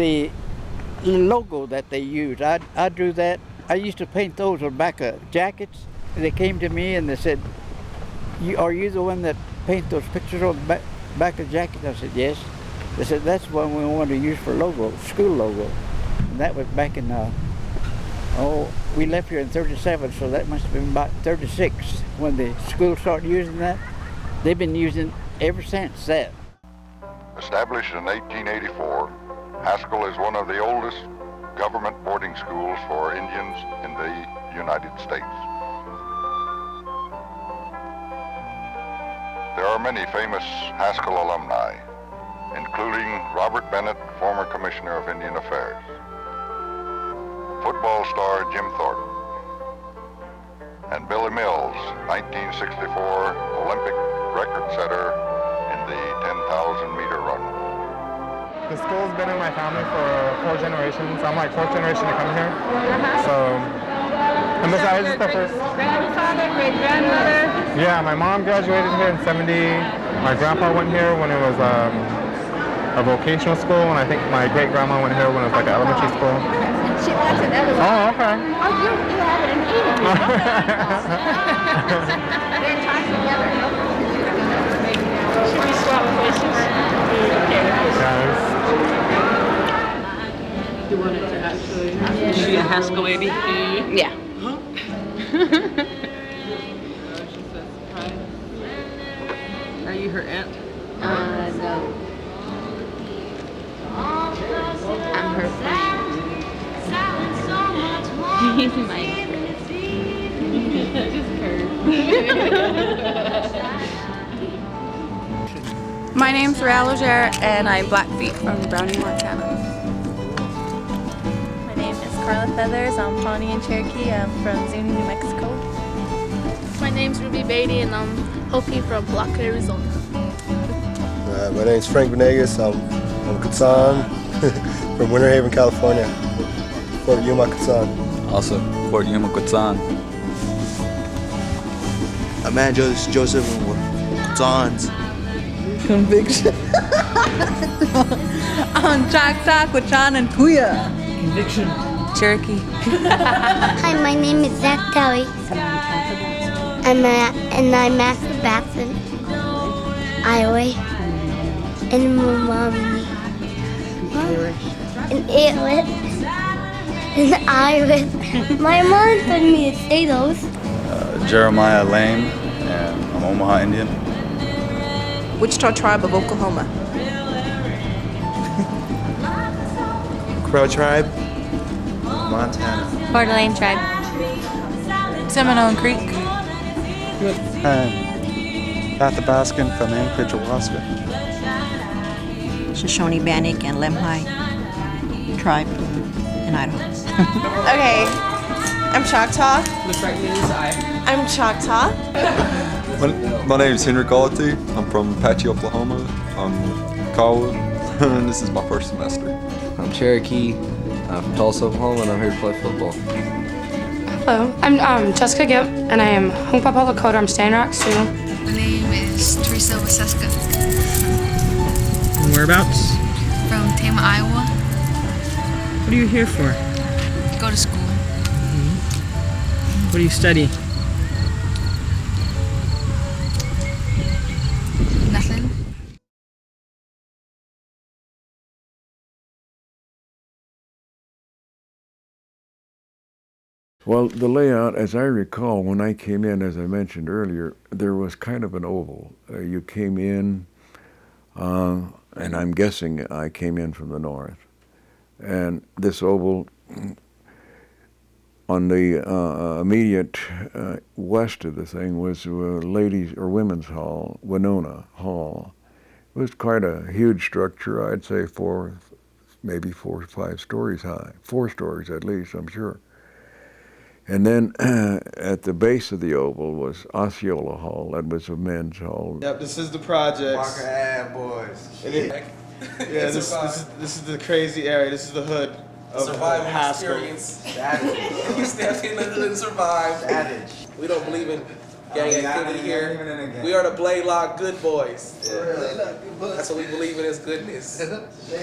The logo that they use, I drew that. I used to paint those on the back of jackets. They came to me and they said, are you the one that paint those pictures on the back of the jacket? I said, yes. They said, that's one we wanted to use for logo, school logo. And that was back in, we left here in 37, so that must have been about 36 when the school started using that. They've been using it ever since that. Established in 1884, Haskell is one of the oldest government boarding schools for Indians in the United States. There are many famous Haskell alumni, including Robert Bennett, former Commissioner of Indian Affairs, football star Jim Thornton, and Billy Mills, 1964 Olympic record setter in the 10,000-meter run. The school's been in my family for 4 generations. I'm like 4th generation to come here. So, and besides, it's the first. Grandfather, great-grandmother? Yeah, my mom graduated here in 70. My grandpa went here when it was a vocational school, and I think my great-grandma went here when it was like an elementary school. She likes it. Oh, okay. Oh, you have it in Eden. They're tied together. Should we swap places? You want it to actually... Is she a Haskell baby? Yeah. Are you her aunt? No. I'm her friend. He's my My name's Rhea Leger, and I'm Blackfeet from Browning, Montana. My name is Carla Feathers. I'm Pawnee and Cherokee. I'm from Zuni, New Mexico. My name's Ruby Beatty, and I'm Hopi from Block, Arizona. My name's Frank Venegas. I'm Quechan from Winter Haven, California. Fort Yuma, Quechan. Also, Fort Yuma, Quechan. I'm Joseph and we're Quechans. Conviction. I'm Choctaw, Quechan, and Puya. Conviction. Cherokee. Hi, my name is Zach Telly. I'm at Sebastian, Iowa, and my mommy, and Ilish, and Irish. My mom told me to say those. Jeremiah Lane, and I'm Omaha Indian. Wichita Tribe of Oklahoma. Crow Tribe, Montana. Coeur d'Alene Tribe. Seminole Creek. Athabascan from Anchorage, Alaska. Shoshone, Bannock, and Lemhi Tribe in Idaho. Okay, I'm Choctaw. The correct name is I. I'm Choctaw. My name is Henry Gallaty. I'm from Apache, Oklahoma. I'm Colwood, and this is my first semester. I'm Cherokee. I'm from Tulsa, Oklahoma, and I'm here to play football. Hello, I'm Jessica Gipp, and I am Hunkpapa Lakota. I'm Stand Rock Sioux. My name is Teresa Waseska. Whereabouts? From Tama, Iowa. What are you here for? Go to school. What do you study? Nothing. Well, the layout, as I recall, when I came in, as I mentioned earlier, there was kind of an oval. You came in, and I'm guessing I came in from the north. And this oval, on the immediate west of the thing was ladies' or women's hall, Winona Hall. It was quite a huge structure, I'd say maybe 4 or 5 stories high, 4 stories at least, I'm sure. And then at the base of the oval was Osceola Hall. That was a men's hall. Yep, this is the project. Walker Ave boys. Yeah, this is the crazy area. This is the hood of Haskell. Savage. We stepped in the hood and survived. Savage. We don't believe in gang activity here. We are the Blaylock Good Boys. That's what we believe in, is goodness,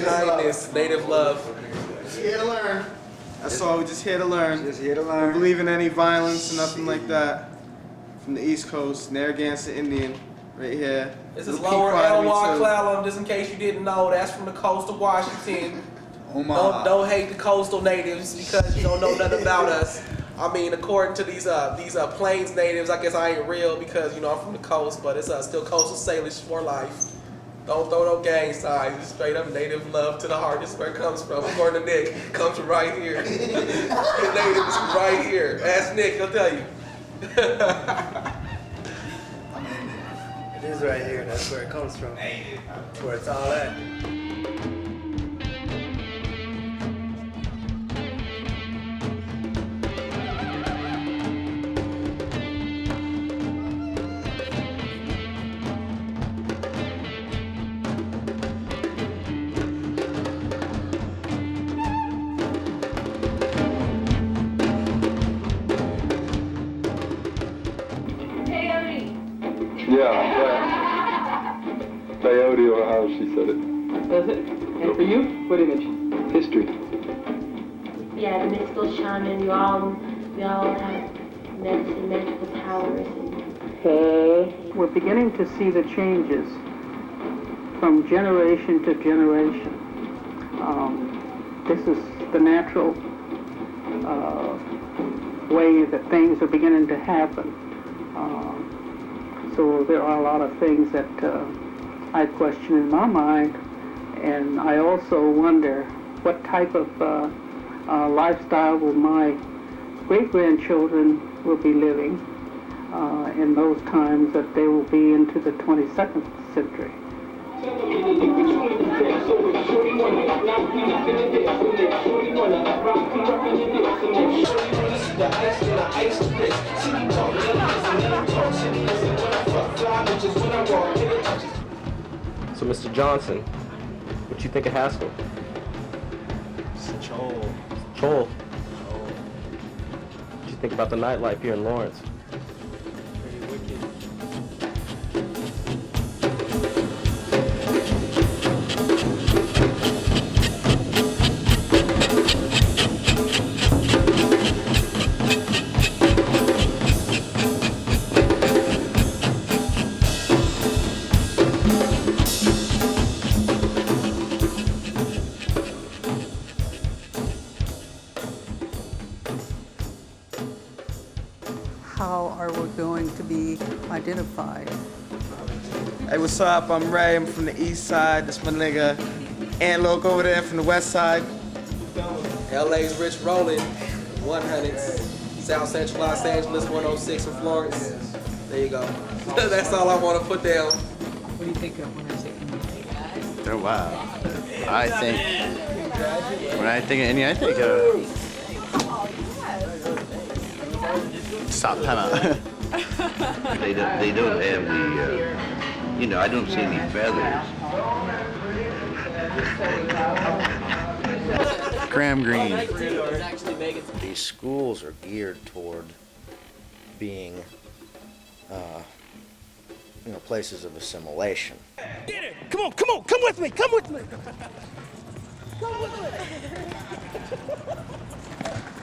kindness, native love. Just here to learn. That's all. We're just here to learn. Just here to learn. Don't believe in any violence or nothing like that. From the East Coast, Narragansett Indian, right here. This is Lower Elmore Clallam, just in case you didn't know. That's from the coast of Washington. Don't hate the coastal natives because you don't know nothing about us. I mean, according to these Plains natives, I guess I ain't real because, you know, I'm from the coast, but it's still coastal Salish for life. Don't throw no gang signs. Just straight up native love to the heart. This is where it comes from. According to Nick, it comes from right here. The natives right here. Ask Nick, he'll tell you. It is right here. That's where it comes from. That's where it's all at. Yeah, Coyote or how she said it. Does it? And for you, what image? History. Yeah, the mystical shaman. We all have medicine, magical powers. We're beginning to see the changes from generation to generation. This is the natural way that things are beginning to happen. So there are a lot of things that I question in my mind, and I also wonder what type of lifestyle will my great-grandchildren will be living in those times that they will be into the 22nd century. So, Mr. Johnson, what you think of Haskell? Chol. Chol. What you think about the nightlife here in Lawrence? Pretty wicked. How are we going to be identified? Hey, what's up? I'm Ray. I'm from the east side. That's my nigga Antelope over there from the west side. LA's Rich Rollin, 100s. South Central Los Angeles, 106 in Florence. There you go. That's all I want to put down. What do you think of when I say Indian? Oh, wow. When I think of Indian, I think of... Stop, time out. They don't have the, you know, I don't see any feathers. Graham Greene. These schools are geared toward being, you know, places of assimilation. Get it! Come on, come with me, come with me! Come with me!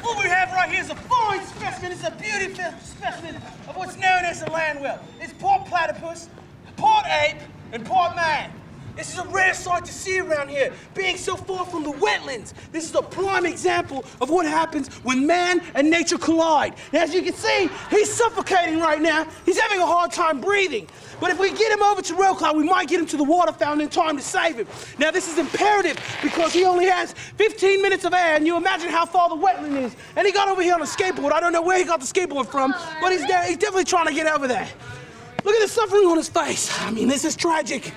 What we have right here is a fine specimen. It's a beauty specimen of what's known as a land whale. It's part platypus, part ape, and part man. This is a rare sight to see around here, being so far from the wetlands. This is a prime example of what happens when man and nature collide. Now, as you can see, he's suffocating right now. He's having a hard time breathing. But if we get him over to Rail Cloud, we might get him to the water fountain in time to save him. Now, this is imperative because he only has 15 minutes of air, and you imagine how far the wetland is. And he got over here on a skateboard. I don't know where he got the skateboard from, but he's definitely trying to get over there. Look at the suffering on his face. I mean, this is tragic.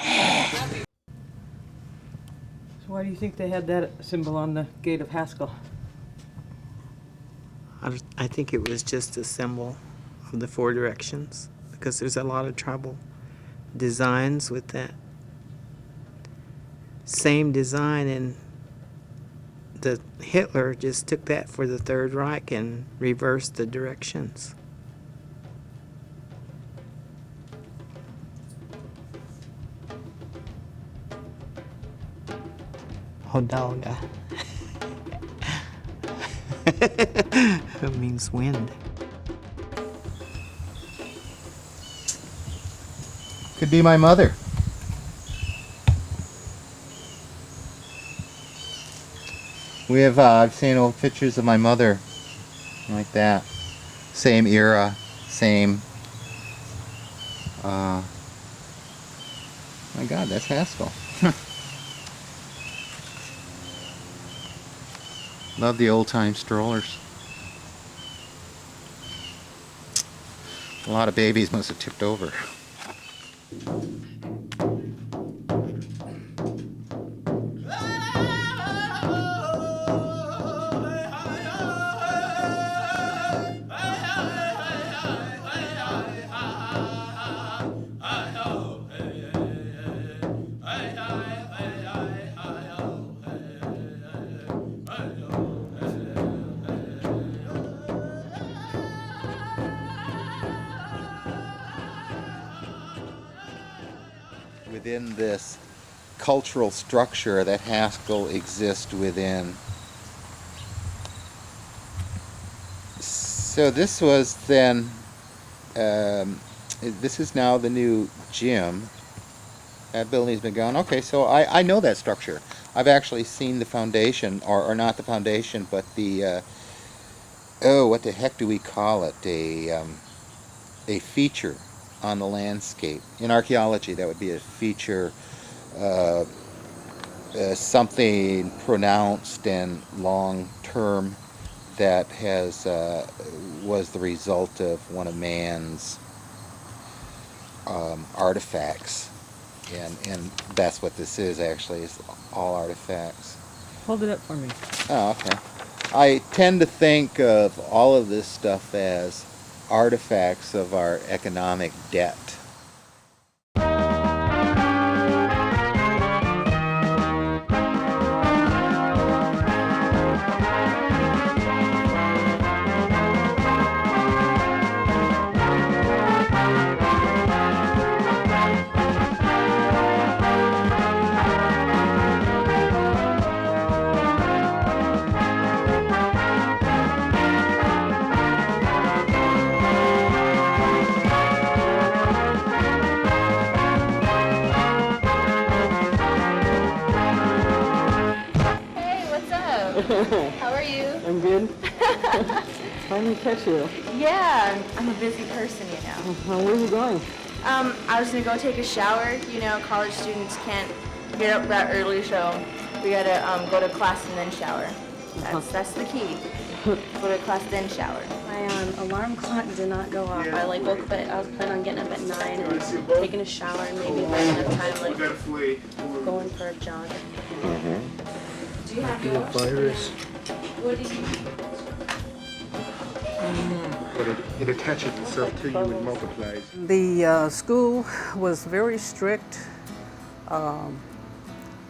So why do you think they had that symbol on the gate of Haskell? I think it was just a symbol of the 4 directions because there's a lot of tribal designs with that same design in the Hitler just took that for the Third Reich and reversed the directions. Hodalga. It means wind. Could be my mother. We have, I've seen old pictures of my mother like that. Same era, same. My God, that's Haskell. Love the old time strollers. A lot of babies must have tipped over. Within this cultural structure that Haskell exists within. So this was then, this is now the new gym. That building's been gone. Okay, so I know that structure. I've actually seen the foundation, or not the foundation, but the, oh, what the heck do we call it? A feature on the landscape. In archaeology, that would be a feature, something pronounced and long-term that has was the result of one of man's artifacts, and that's what this is actually, is all artifacts. Hold it up for me. Oh, okay. I tend to think of all of this stuff as artifacts of our economic debt. How are you? I'm good. Finally catch you. Yeah, I'm a busy person, you know. Where are you going? I was gonna go take a shower. You know, college students can't get up that early, so we gotta go to class and then shower. That's the key. Go to class, then shower. My alarm clock did not go off. I woke up I was planning on getting up at 9 and taking a shower and maybe if I have time going for a jog. Do you have The virus. What did you? But it attaches itself to you and multiplies. The school was very strict.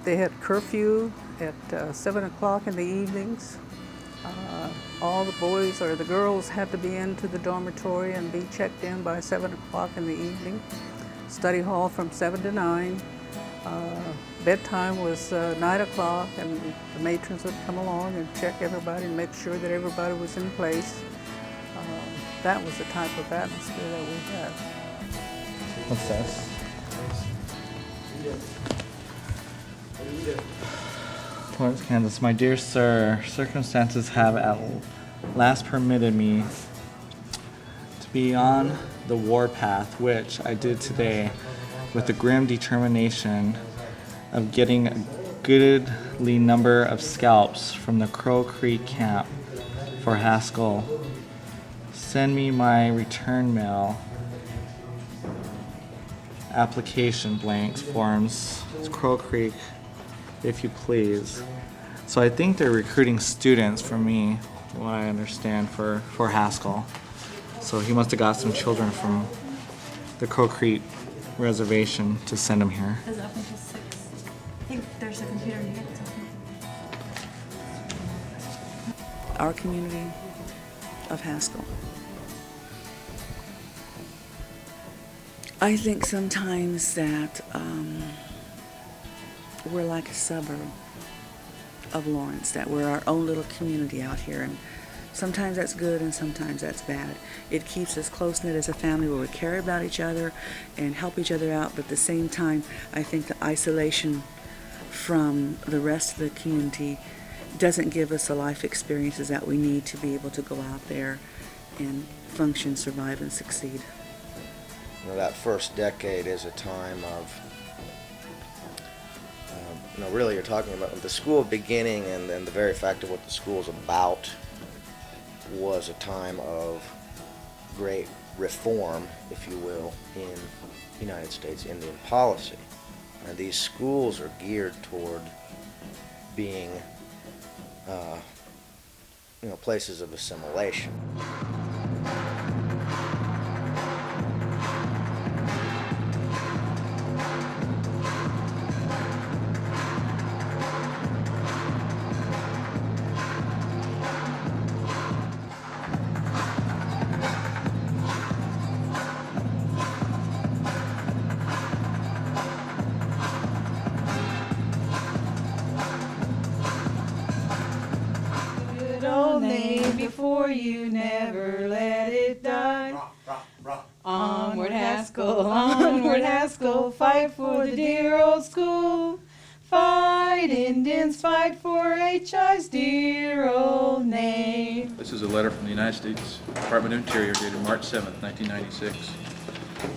They had curfew at 7 o'clock in the evenings. All the boys or the girls had to be into the dormitory and be checked in by 7 o'clock in the evening. Study hall from 7 to 9. Bedtime was 9 o'clock, and the matrons would come along and check everybody and make sure that everybody was in place. That was the type of atmosphere that we had. What's this? Florence, Kansas. My dear sir, circumstances have at last permitted me to be on the war path, which I did today with the grim determination of getting a goodly number of scalps from the Crow Creek camp for Haskell. Send me my return mail application blanks, forms, Crow Creek, if you please. So I think they're recruiting students for me, what I understand, for Haskell. So he must have got some children from the Crow Creek reservation to send them here. Is it up until 6? I think there's a computer here. our community of Haskell. I think sometimes that we're like a suburb of Lawrence, that we're our own little community out here, and sometimes that's good and sometimes that's bad. It keeps us close-knit as a family where we care about each other and help each other out, but at the same time, I think the isolation from the rest of the community doesn't give us the life experiences that we need to be able to go out there and function, survive, and succeed. You know, that first decade is a time of, really you're talking about the school beginning, and the very fact of what the school is about was a time of great reform, if you will, in United States Indian policy. And these schools are geared toward being places of assimilation. Name before you, never let it die. Onward Haskell, onward Haskell, fight for the dear old school. Fight, Indians, fight for HI's dear old name. This is a letter from the United States Department of Interior dated March 7th, 1996.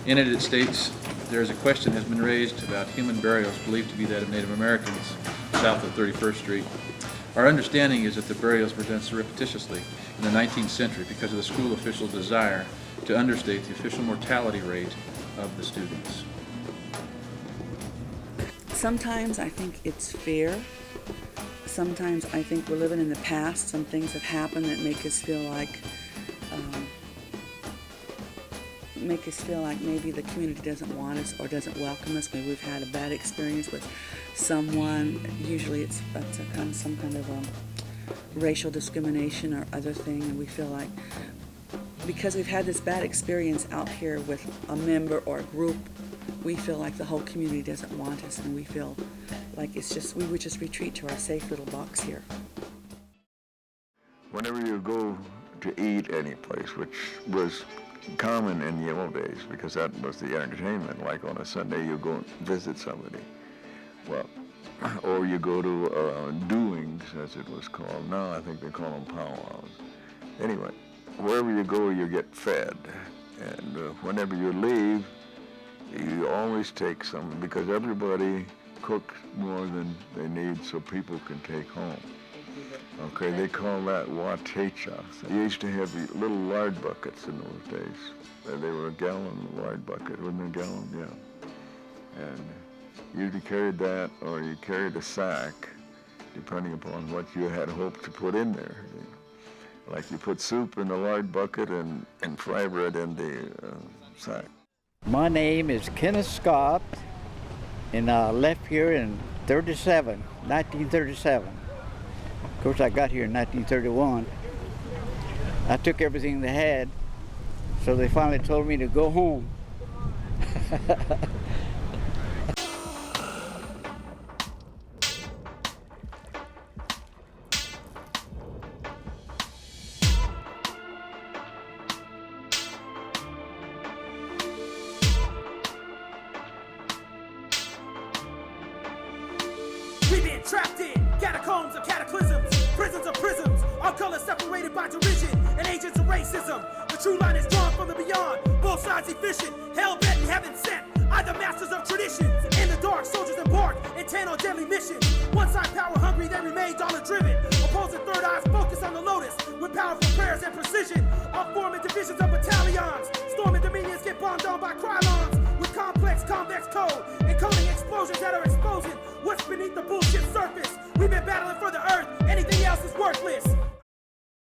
In it, it states, there is a question has been raised about human burials believed to be that of Native Americans south of 31st Street. Our understanding is that the burials were done surreptitiously in the 19th century because of the school officials' desire to understate the official mortality rate of the students. Sometimes I think it's fear. Sometimes I think we're living in the past. Some things have happened that make us feel like maybe the community doesn't want us or doesn't welcome us. Maybe we've had a bad experience with someone. Usually it's some kind of racial discrimination or other thing, and we feel like because we've had this bad experience out here with a member or a group, we feel like the whole community doesn't want us, and we feel like we would just retreat to our safe little box here. Whenever you go to eat any place, which was common in the old days because that was the entertainment, like on a Sunday you go visit somebody, well, or you go to doings, as it was called. Now I think they call them powwows. Anyway, wherever you go you get fed, and whenever you leave you always take some, because everybody cooks more than they need so people can take home. Okay, they call that watecha. You used to have the little lard buckets in those days. They were a gallon lard bucket, wasn't it a gallon? Yeah. And you either carried that or you carried a sack, depending upon what you had hoped to put in there. Like you put soup in the lard bucket and fry bread in the sack. My name is Kenneth Scott, and I left here in 1937. Of course, I got here in 1931. I took everything they had, so they finally told me to go home. We've been trapped in catacombs of cataclysms, prisons of prisms, all colors separated by derision and agents of racism. The true line is drawn from the beyond, both sides efficient, hell-bent and heaven sent, either masters of tradition. In the dark, soldiers embark, intent on deadly missions. One side power hungry, they remain dollar-driven. Opposing third eyes focus on the lotus, with powerful prayers and precision. All forming divisions of battalions, storming dominions get bombed on by Krylons. With complex, convex code, encoding explosions that are exposing what's beneath the bullshit surface. We've been battling for the earth, anything else is worthless.